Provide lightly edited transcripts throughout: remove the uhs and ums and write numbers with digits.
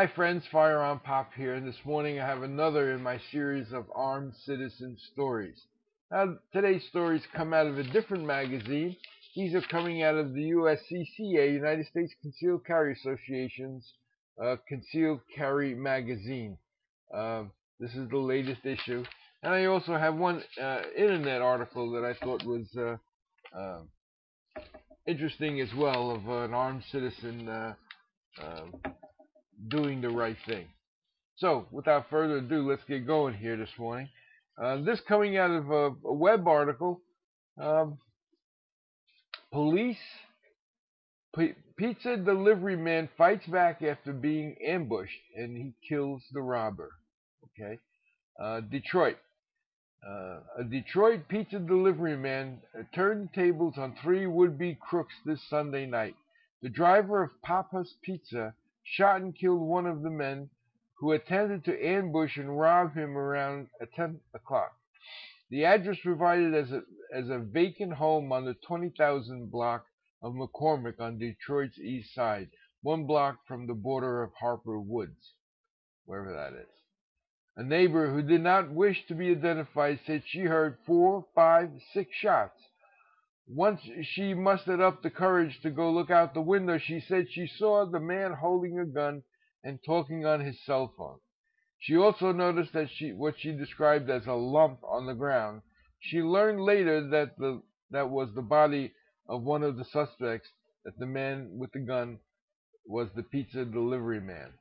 Hi friends, FirearmPop here, and this morning I have another in my series of armed citizen stories. Now, today's stories come out of a different magazine. These are coming out of the USCCA, United States Concealed Carry Association's Concealed Carry magazine. This is the latest issue. And I also have one internet article that I thought was interesting as well, of an armed citizen doing the right thing. So, without further ado, let's get going here this morning. This coming out of a web article. Um, Police pizza delivery man fights back after being ambushed, and he kills the robber. Okay, Detroit. A Detroit pizza delivery man turned tables on three would-be crooks this Sunday night. The driver of Papa's Pizza shot and killed one of the men who attempted to ambush and rob him around 10 o'clock. The address provided as a vacant home on the 20,000 block of McCormick on Detroit's east side, 1 block from the border of Harper Woods, wherever that is. A neighbor who did not wish to be identified said she heard 4, 5, 6 shots. Once she mustered up the courage to go look out the window, she said she saw the man holding a gun and talking on his cell phone. She also noticed that what she described as a lump on the ground. She learned later that was the body of one of the suspects, that the man with the gun was the pizza delivery man.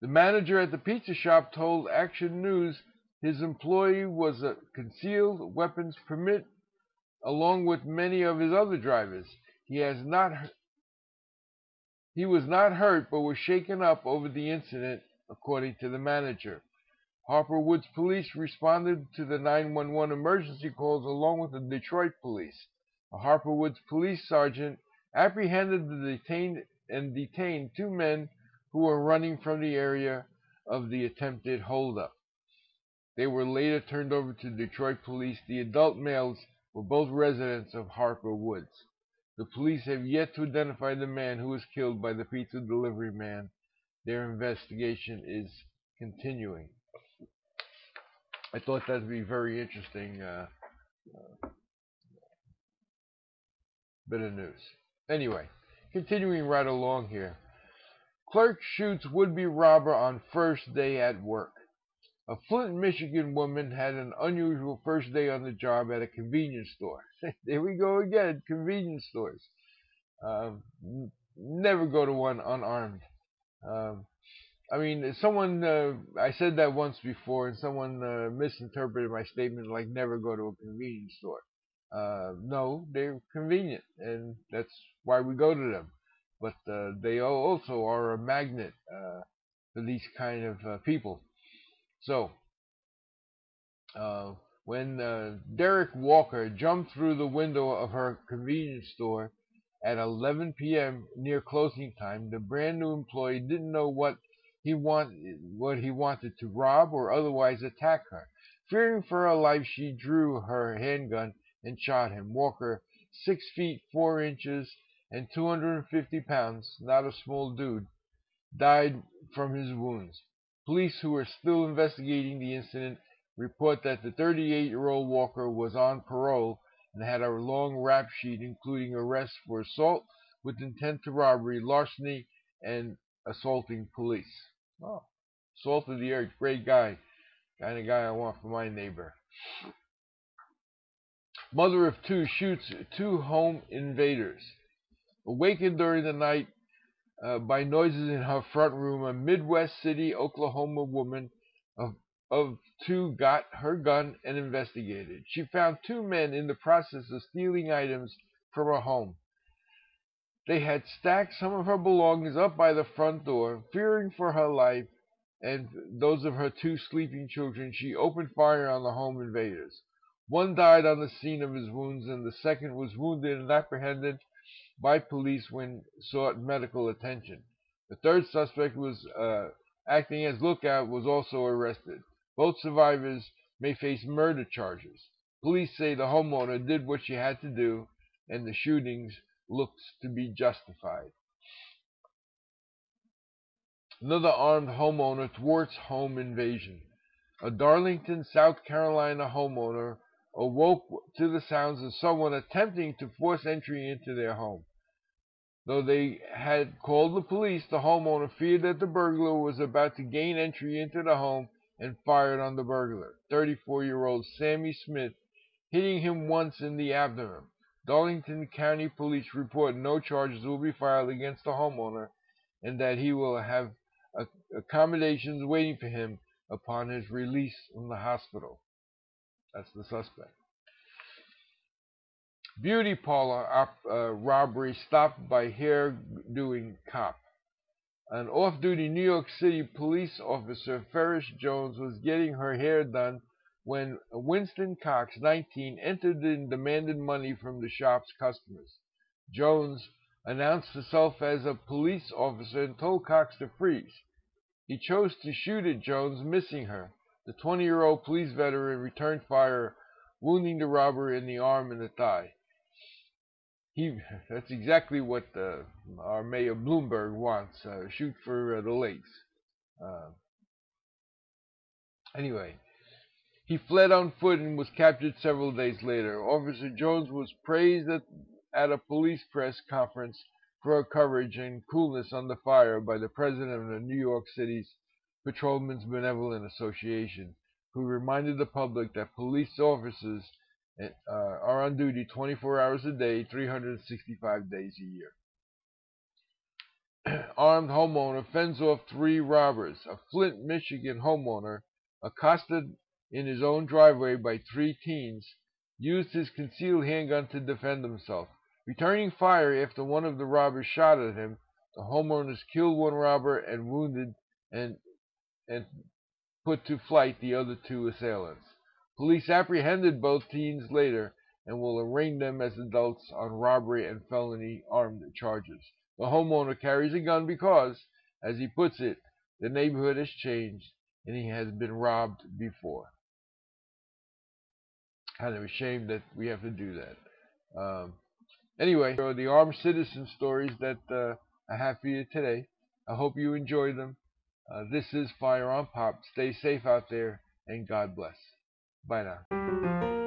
The manager at the pizza shop told Action News his employee was a concealed weapons permit along with many of his other drivers. He was not hurt but was shaken up over the incident, according to the manager. Harper Woods police responded to the 911 emergency calls along with the Detroit police. A Harper Woods police sergeant apprehended and detained 2 men who were running from the area of the attempted holdup. They were later turned over to Detroit police. The adult males were both residents of Harper Woods. The police have yet to identify the man who was killed by the pizza delivery man. Their investigation is continuing. I thought that would be very interesting bit of news. Anyway, continuing right along here. Clerk shoots would-be robber on first day at work. A Flint, Michigan woman had an unusual first day on the job at a convenience store. There we go again, convenience stores. Never go to one unarmed. I mean, someone, I said that once before, and someone misinterpreted my statement like never go to a convenience store. No, they're convenient, and that's why we go to them. But they also are a magnet for these kind of people. So, when Derek Walker jumped through the window of her convenience store at 11 p.m. near closing time, the brand new employee didn't know what he wanted to rob or otherwise attack her. Fearing for her life, she drew her handgun and shot him. Walker, 6 feet 4 inches and 250 pounds, not a small dude, died from his wounds. Police, who are still investigating the incident, report that the 38-year-old Walker was on parole and had a long rap sheet including arrests for assault with intent to robbery, larceny, and assaulting police. Oh, salt of the earth, great guy. Kind of guy I want for my neighbor. Mother of 2 shoots 2 home invaders. Awakened during the night by noises in her front room, a Midwest City, Oklahoma woman of 2 got her gun and investigated. She found 2 men in the process of stealing items from her home. They had stacked some of her belongings up by the front door. Fearing for her life and those of her 2 sleeping children, she opened fire on the home invaders. One died on the scene of his wounds, and the second was wounded and apprehended by police when sought medical attention. The third suspect was acting as lookout was also arrested. Both survivors may face murder charges. Police say the homeowner did what she had to do, and the shootings looks to be justified. Another armed homeowner thwarts home invasion. A Darlington, South Carolina homeowner awoke to the sounds of someone attempting to force entry into their home. Though they had called the police, the homeowner feared that the burglar was about to gain entry into the home and fired on the burglar, 34-year-old Sammy Smith, hitting him once in the abdomen. Darlington County Police report no charges will be filed against the homeowner and that he will have accommodations waiting for him upon his release from the hospital. That's the suspect. Beauty parlor robbery stopped by hair-doing cop. An off-duty New York City police officer, Ferris Jones, was getting her hair done when Winston Cox, 19, entered and demanded money from the shop's customers. Jones announced herself as a police officer and told Cox to freeze. He chose to shoot at Jones, missing her. The 20-year-old police veteran returned fire, wounding the robber in the arm and the thigh. That's exactly what our Mayor Bloomberg wants. Shoot for the lakes. Uh, anyway, he fled on foot and was captured several days later. Officer Jones was praised at a police press conference for her courage and coolness under fire by the president of the New York City's Patrolmen's Benevolent Association, who reminded the public that police officers are on duty 24 hours a day, 365 days a year. Armed homeowner fends off 3 robbers. A Flint, Michigan homeowner, accosted in his own driveway by 3 teens, used his concealed handgun to defend himself. Returning fire after one of the robbers shot at him, the homeowners killed 1 robber and wounded and put to flight the other 2 assailants. Police apprehended both teens later and will arraign them as adults on robbery and felony armed charges. The homeowner carries a gun because, as he puts it, the neighborhood has changed and he has been robbed before. Kind of a shame that we have to do that. Anyway, so the armed citizen stories that I have for you today. I hope you enjoy them. This is FirearmPop. Stay safe out there and God bless. Bye now.